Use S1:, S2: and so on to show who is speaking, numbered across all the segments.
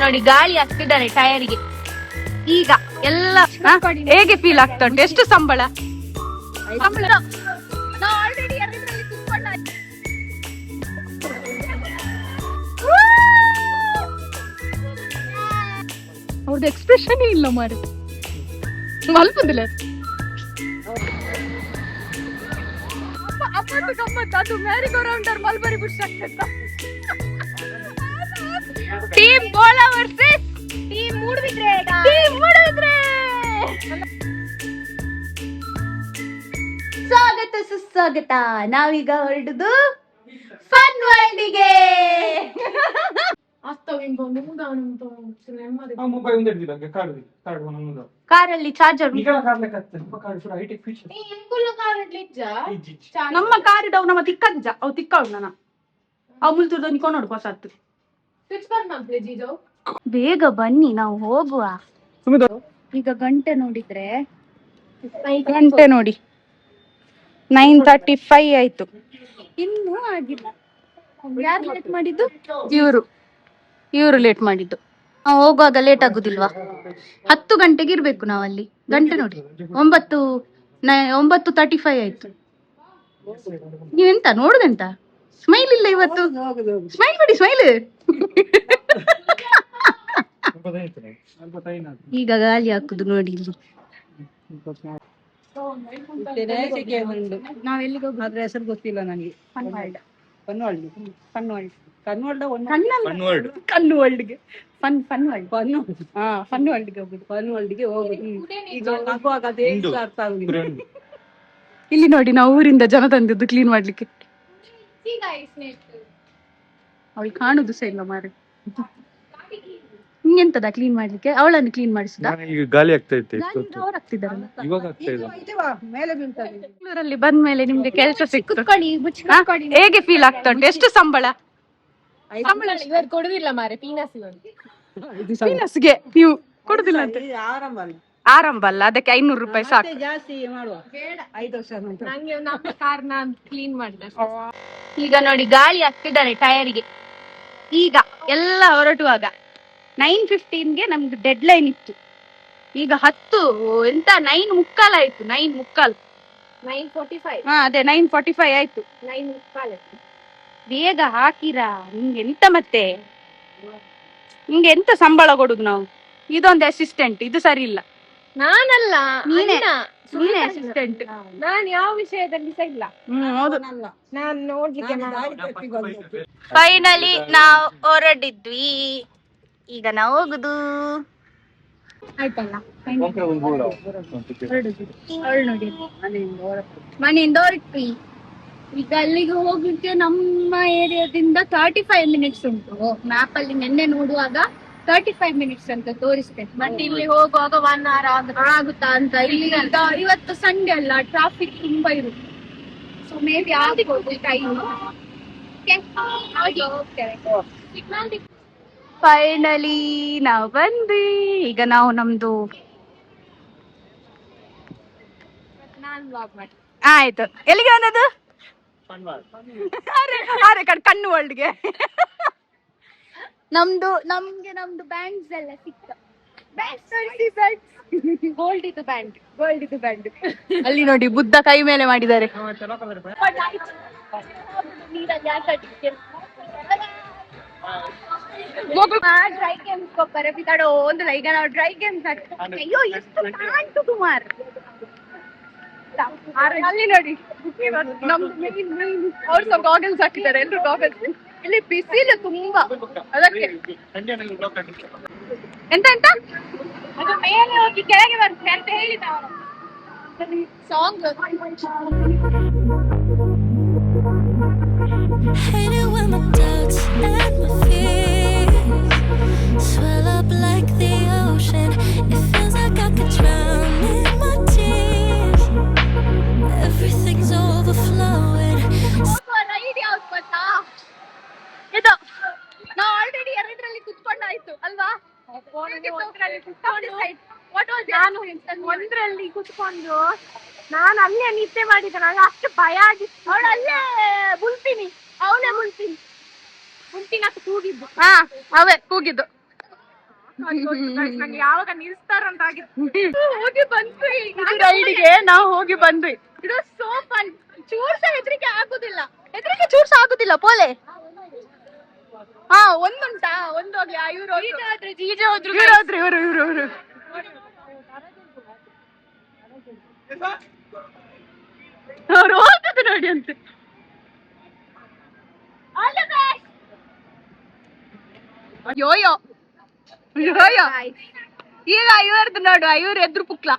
S1: ನೋಡಿ ಗಾಳಿ ಆಗ್ತಿದ್ದಾರೆ ಟೈರ್ಗೆ. ಈಗ ಎಲ್ಲ ಹೇಗೆ ಫೀಲ್ ಆಗ್ತಾ ಉಂಟು? ಎಷ್ಟು ಸಂಬಳ? ಅವ್ರದ್ದು ಎಕ್ಸ್ಪ್ರೆಷನ್ ಇಲ್ಲ ಮಾರಿ, ಮಲ್ಪದಿಲ್ಲ. ಅಪ್ಪತ್ತು ಗಮ್ಮತ್ತು, ಅದು merry go round mulberry bush ಆಗ್ತದ. Team Gola versus team Moodbidri. ಸ್ವಾಗತ ಸುಸ್ವಾಗತ. ನಾವೀಗ ಹೊರಡುದು ಫನ್ ವರ್ಲ್ಡಿಗೆ. ಕಾರಲ್ಲಿ ಚಾರ್ಜರ್ ನಮ್ಮ ಕಾರ್ ಇದ್ದವು ನಮ್ಮ ತಿಕ್ಕದ ಅವು ತಿಕ್ಕ ಉಂಡ ಅವು ಮುಲ್ತುರ್ದು ನಿಕೊಂಡು ಹೊಸತ್ತು. ಬೇಗ ಬನ್ನಿ ನಾವು ಹೋಗುವ. ಈಗ ಗಂಟೆ ನೋಡಿದ್ರೆ ನೋಡಿ 9:35 ಆಯ್ತು, ಇನ್ನೂ ಆಗಿಲ್ಲ. ಯಾರು ಲೇಟ್ ಮಾಡಿದ್ದು? ಇವರು ಲೇಟ್ ಮಾಡಿದ್ದು. ನಾವು ಹೋಗುವಾಗ ಲೇಟ್ ಆಗುದಿಲ್ವಾ? 10 ಗಂಟೆಗೆ ಇರ್ಬೇಕು ನಾವಲ್ಲಿ. ಗಂಟೆ ನೋಡಿ 9:35 ಆಯ್ತು. ನೀವೆಂತ ನೋಡುದೆಂತ? ಸ್ಮೈಲ್ ಇಲ್ಲ ಇವತ್ತು. ಸ್ಮೈಲ್ ಮಾಡಿ, ಸ್ಮೈಲ್. ಈಗ ಗಾಳಿ ಹಾಕುದು ನೋಡಿ ಇಲ್ಲಿ. ನಾವೆಲ್ಲಿಗೆ ಹೋಗುದು? ಅದ್ರ ಹೆಸರು ಗೊತ್ತಿಲ್ಲ ನನಗೆ. ಫನ್ ವರ್ಲ್ಡ್ಗೆ ಹೋಗುದು. ಇಲ್ಲಿ ನೋಡಿ, ನಾವು ಊರಿಂದ ಜನ ತಂದಿದ್ದು ಕ್ಲೀನ್ ಮಾಡ್ಲಿಕ್ಕೆ. ಅವಳು ಕಾಣುದು ಸಹ ಇಲ್ಲ ಮಾರಿ. ಹಿಂಗೆಂತದ ಕ್ಲೀನ್ ಮಾಡ್ಲಿಕ್ಕೆ? ಅವಳನ್ನು ಕ್ಲೀನ್ ಮಾಡಿಸಿದ.
S2: ಗಾಳಿ ಆಗ್ತಾ ಇತ್ತು.
S1: ಬೆಂಗಳೂರಲ್ಲಿ ಬಂದ ಮೇಲೆ ನಿಮ್ಗೆ ಕೆಲಸ ಸಿಕ್ತು. ಹೇಗೆ ಫೀಲ್ ಆಗ್ತಾ ಉಂಟು? ಎಷ್ಟು ಸಂಬಳ?
S3: ಕೊಡುದಿಲ್ಲ ಮಾರೆ,
S1: ಪೀನಸ್ಗೆ ನೀವು ಕೊಡುದಿಲ್ಲ ಅಂತ. ಆರಂಭ ಅಲ್ಲ, ಅದಕ್ಕೆ 500 ರೂಪಾಯಿ ಸಾಕು. ಈಗ ನೋಡಿ ಗಾಳಿ ಹಾಕ್ತಿದ್ದಾರೆ ಟೈರ್ಗೆ. ಈಗ ಎಲ್ಲ ಹೊರಟುವಾಗ 9:15ಗೆ ನಮ್ದು ಡೆಡ್ ಲೈನ್ ಇತ್ತು. ಈಗ 9:15 ಆಯ್ತು. 9:45. ಅದೇ 9:45 ಆಯ್ತು. 9:45 ಬೇಗ ಹಾಕಿರಾ? ನಿಮ್ಗೆ ಎಂತ ಮತ್ತೆ? ನಿಮ್ಗೆ ಎಂತ ಸಂಬಳ ಕೊಡುದು ನಾವು? ಇದೊಂದು ಅಸಿಸ್ಟೆಂಟ್, ಇದು ಸರಿ ಇಲ್ಲ.
S3: ನಾನಲ್ಲ,
S1: ನೀನೇ ಅಸಿಸ್ಟೆಂಟ್.
S3: ನಾನು ಯಾವ ವಿಷಯದಲ್ಲಿ ಸಹ ಇಲ್ಲ.
S1: ಹೌದು.
S3: ನಾನು ನೋಡ್ಲಿಕ್ಕೆ
S1: ಫೈನಲಿ ನಾವು ಹೊರಡಿದ್ವಿ. ಈಗ ನಾವು ಹೋಗುದು ಆಯ್ತಲ್ಲ. ಮನೆಯಿಂದ ಹೊರಟ್ವಿ. ಈಗ ಅಲ್ಲಿಗೆ ಹೋಗ್ಲಿಕ್ಕೆ ನಮ್ಮ ಏರಿಯಾದಿಂದ 35 ಮಿನಿಟ್ಸ್ ಉಂಟು. ಮ್ಯಾಪ್ ಅಲ್ಲಿ ನೆನ್ನೆ ನೋಡುವಾಗ 35 ಮಿನಿಟ್ಸ್ ಅಂತ ತೋರಿಸ್ತೇನೆ. ಬಟ್ ಇಲ್ಲಿ ಹೋಗುವಾಗ 1 hour ಆಗುತ್ತಾ ಅಂತ. ಇಲ್ಲಿ ಇವತ್ತು ಸಂಡೇ ಅಲ್ಲ, ಟ್ರಾಫಿಕ್ ತುಂಬಾ ಇರುತ್ತೆ. ಸೊ ಮೇ ಬಿ ಆಗ್ಬೋದು ಟೈಮ್. ಫೈನಲಿ ನಾವು ಬಂದ್ವಿ. ಈಗ ನಾವು ನಮ್ದು ಆಯ್ತು. ಎಲ್ಲಿಗೆ ಬಂದದ್ದು? ಕಣ್ಣು ವರ್ಲ್ಡ್ಗೆ. ನಮ್ದು ಬ್ಯಾಂಡ್ಸ್ ಎಲ್ಲ ಸಿಕ್ತ. ಗೋಲ್ಡ್ ಇದು ಬ್ಯಾಂಡ್. ಅಲ್ಲಿ ನೋಡಿ ಬುದ್ಧ ಕೈ ಮೇಲೆ ಮಾಡಿದ್ದಾರೆ. ಡ್ರೈ ಗೇಮ್ಸ್ ಕೊಪ್ಪರೆ ಬಿತಾಡೋ ಒಂದು ಈಗ ನಾವು ಡ್ರೈ ಗೇಮ್ಸ್ ಆಡ್ತೀವಿ. ಅಯ್ಯೋ ಎಷ್ಟು ಕಾಣ್ತು ಕುಮಾರ್. ಅಲ್ಲಿ ನೋಡಿ ನಮ್ದು ಮೇನ್ ಅವ್ರು ಸಹ ಗಾಗಲ್ಸ್ ಹಾಕಿದ್ದಾರೆ. ಎಲ್ರು ಗಾಗಲ್ಸ್. ಇಲ್ಲಿ ಬಿಸಿಲು ತುಂಬಾ, ಅದಕ್ಕೆ ಎಂತ ಅದು ಮೇಲೆ ಹೋಗಿ ಕೆಳಗೆ ಬರ್ತದೆ ಅಂತ ಹೇಳಿ ನಾವು song. Swell up like the ocean. It feels like I could drown in my tears. Everything's overflowing. Ride ಯಾವ್ದು ಗೊತ್ತಾ? ಇದು ನಾವು ಆಲ್ರೆಡಿ ಎರಡರಲ್ಲಿ ಕುತ್ಕೊಂಡಾಯ್ತು ಅಲ್ವಾ? ನಾನು ಒಂದ್ರಲ್ಲಿ ಕುತ್ಕೊಂಡು ನಾನು ಅಲ್ಲೇ ನಿದ್ದೆ ಮಾಡಿದ್ದೆ. ನನಗೆ ಅಷ್ಟು ಭಯ ಆಗಿತ್ತು. ಅವಳು ಅಲ್ಲೇ ಮುಳ್ತೀನಿ.
S3: ಗುಂಪಿನಾಗ ಕೂಗಿದ್ದು.
S1: ಹಾ ಅವೇ ಕೂಗಿದ್ದು.
S3: ನಂಗೆ ಯಾವಾಗ ನಿಲ್ಸ್ತಾರಂತ ಆಗಿತ್ತು.
S1: ಹೋಗಿ ಬಂದ್ವಿ ರೈಡ್ಗೆ, ನಾವು ಹೋಗಿ ಬಂದ್ವಿ. ಇದು ಸೋ ಫನ್. ಚೂರ್ಸ ಹೆದರಿಕೆ ಆಗುದಿಲ್ಲ, ಚೂರ್ಸ ಆಗುದಿಲ್ಲ ಪೋಲೆ. ಹಾ ಒಂದುಂಟಾ, ಒಂದೋಗ್ಲಿ. ಇವ್ರು ಜೀಜ ಹೋದ್ರು, ಇವ್ರು ಅವ್ರು ಹೋಗ್ತದೆ ನೋಡಿ ಅಂತೆ. Yoyo Yoyo. ಈಗ ಇವ್ರದ್ದು ನೋಡು, ಇವ್ರ ಎದ್ರು ಪುಕ್ಲ.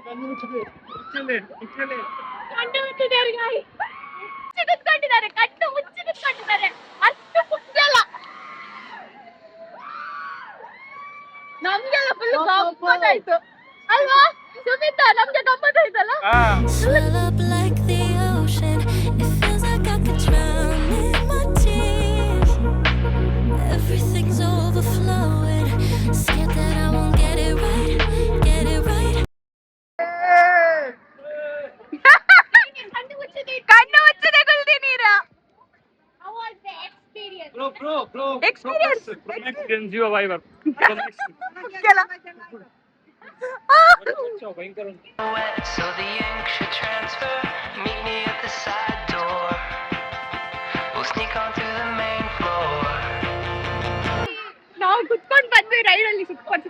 S1: ಕಣ್ಣು ಮುಚ್ಚಿ ಕುತ್ಕೊಂಡಿದ್ದಾರೆ. ಅಷ್ಟು ಕುಚ್ಚಲ್ಲ ನಮ್ಗೆಲ್ಲ ಫುಲ್ ಗಮ್ಮತ್ತಾಯ್ತು ಅಲ್ವಾ ಸುಮಿತಾ? ನಮ್ಗೆ ಗಮ್ಮತ್ತಾಯ್ತಲ್ಲ.
S2: Swell up like the ocean. It feels like I could drown in my tears. Everything's overflowing. Scared that I won't get it right. Get it right.
S1: ಕಣ್ಣು ಮುಚ್ಚದೆ ಕುಲ್ದಿ ನೀರ.
S4: Experience you are
S5: So the ink should transfer. Meet me at the side door. We'll sneak on through the main floor.
S1: ನಾವು ಕುತ್ಕೊಂಡ್ ಬಂದ್ವಿ ರೈಡಲ್ಲಿ ಸುತ್ಕೊಂಡ್.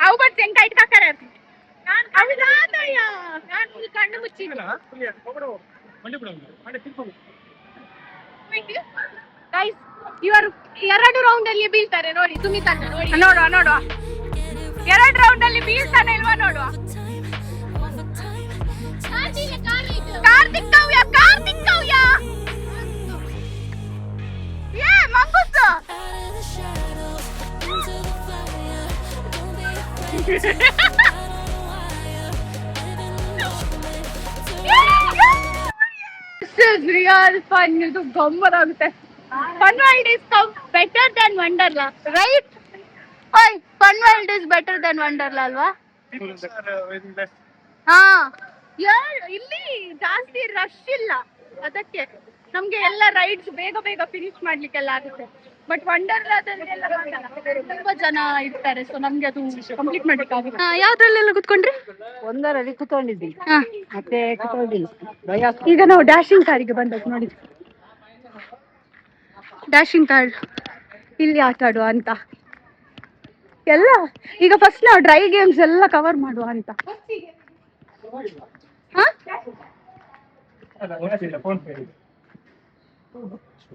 S1: ಅವು but ಹೆಂಗ್ kite ಹಾಕಾರ ಕಣ್ಣು ಮುಚ್ಚಿ. Guys ಇವರು 2 ರೌಂಡ್ ಅಲ್ಲಿ ಬೀಳ್ತಾರೆ ನೋಡಿ. ಸುಮಿತಾ ನೋಡಿ, ನೋಡುವ 2 ರೌಂಡ್ ಅಲ್ಲಿ ಬೀಳ್ತಾನೆ ಇಲ್ವಾ ನೋಡುವ. ಕಾರ್ತಿಕ್ ಕಾವ್ಯ ಏ ಮಂಗುಸ್.
S2: Out of the shadows, into the fire. Don't be afraid to out on wire. Living the moment.
S1: This is real fun. ಇದು ಗಮ್ಮತ್ತಾಗುತ್ತೆ. Fun World is better than Wonderla, right? Oy, Fun World is better than Wonderla ಅಲ್ವಾ? ಹಾ ಇಲ್ಲಿ ಜಾಸ್ತಿ rush ಇಲ್ಲ, ಅದಕ್ಕೆ ನಮ್ಗೆ ಎಲ್ಲ rides ಬೇಗ ಫಿನಿಶ್ ಮಾಡ್ಲಿಕ್ಕೆಲ್ಲ ಆಗುತ್ತೆ. ಬಟ್ ವಂಡರ್ಲಾದಲ್ಲೆಲ್ಲ ತುಂಬಾ ಜನ ಇರ್ತಾರೆ, ಸೊ ನಮ್ಗೆ ಅದು ಕಂಪ್ಲೀಟ್ ಮಾಡ್ಲಿಕ್ಕೆ ಆಗುತ್ತೆ. ಯಾವ್ದ್ರಲ್ಲೆಲ್ಲ ಕುತ್ಕೊಂಡ್ರಿ?
S3: ಒಂದರಲ್ಲಿ ಕುತ್ಕೊಂಡಿದ್ದಿ,
S1: ಹಾ
S3: ಮತ್ತೆ ಕುತ್ಕೊಂಡಿಲ್ಲ.
S1: ಈಗ ನಾವು ಡ್ಯಾಶಿಂಗ್ ಕಾರಿಗೆ ಬಂದದ್ದು ನೋಡಿ. ಡ್ಯಾಶಿಂಗ್ ಕಾರ್ ಇಲ್ಲಿ ಆಟ ಆಡುವ ಅಂತ ಎಲ್ಲ. ಈಗ ಫಸ್ಟ್ ನಾವು ಡ್ರೈ ಗೇಮ್ಸ್ ಎಲ್ಲ ಕವರ್ ಮಾಡುವ ಅಂತ. ಹಾ?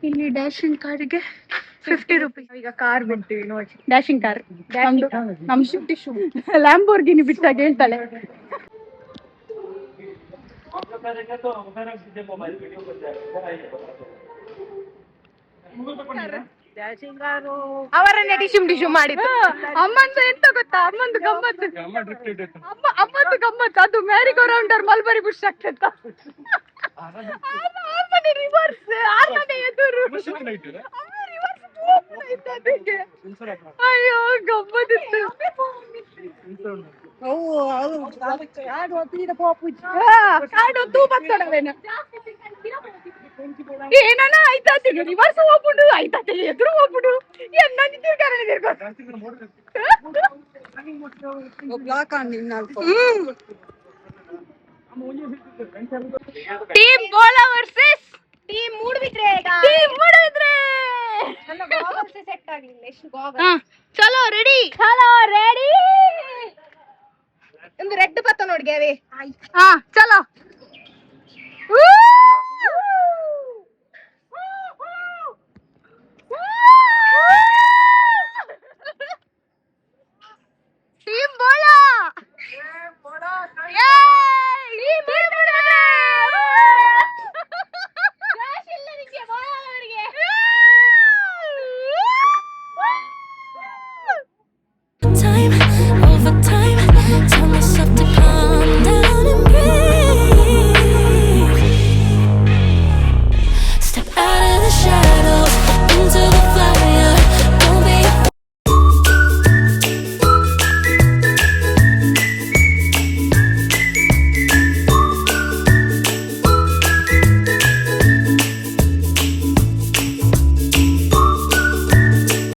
S1: ಇಲ್ಲಿ ಡ್ಯಾಶಿಂಗ್ ಕಾರಿಗೆ 50 ರೂಪೀಸ್. ಈಗ ಕಾರ್ ಬಿಡ್ತೀವಿ ನೋಡಿ, ಡ್ಯಾಶಿಂಗ್ ಕಾರ್. ನಮ್ ಲ್ಯಾಂಬೋರ್ಗಿನಿ ಬಿಟ್ಟಾಗ ಹೇಳ್ತಾಳೆ.
S3: ಅವರನ್ನೇ ಡಿಶುಮ್ ಮಾಡಿದ್ದು.
S1: ಅಮ್ಮಂದು ಎಂತ ಗೊತ್ತಾ? ಅಮ್ಮಂದು ಗಮ್ಮತ್ತು, ಅಮ್ಮಂದು ಗಮ್ಮತ್ತು ಅದು ಮ್ಯಾರಿಗೋ ರೌಂಡರ್ ಮಲ್ಬರಿ ಬುಷ್ ಆಗ್ತದ. ಆರ್ಮನೆ ರಿವರ್ಸ್, ಆರ್ಮನೆ ಎದುರು, ಅಯ್ಯೋ ಗಮ್ಮತ್ತಿತ್ತು. ಕಾಡು ತೂ ಬರ್ತಡವೇನು ಏನನ ಆಯ್ತಾತೀನಿ, ರಿವರ್ಸ್ ಹೋಗ್ಬಿಡು, ಆಯ್ತಾತೀನಿ ಎದುರು ಹೋಗ್ಬಿಡು. ಏನಂದಿದ್ದೀವಿ ಕಾರಣ ಟೀಮ್ ಬೋಲಾ ವರ್ಸಸ್
S3: ಟೀಮ್ ಮೂಡ್ಬಿಟ್ರೆ ನನ್ನ ಗಾಗಲ್ಸ್ ಸೆಟ್ ಆಗ್ಲಿಲ್ಲ. ಎಷ್ಟು ಗಾಗಲ್?
S1: ಚಲೋ ರೆಡಿ
S3: ಒಂದು ರೆಡ್ ಬತ್ತ ನೋಡಿ ಗ್ಯಾವಿ.
S1: ಹಾ ಚಲೋ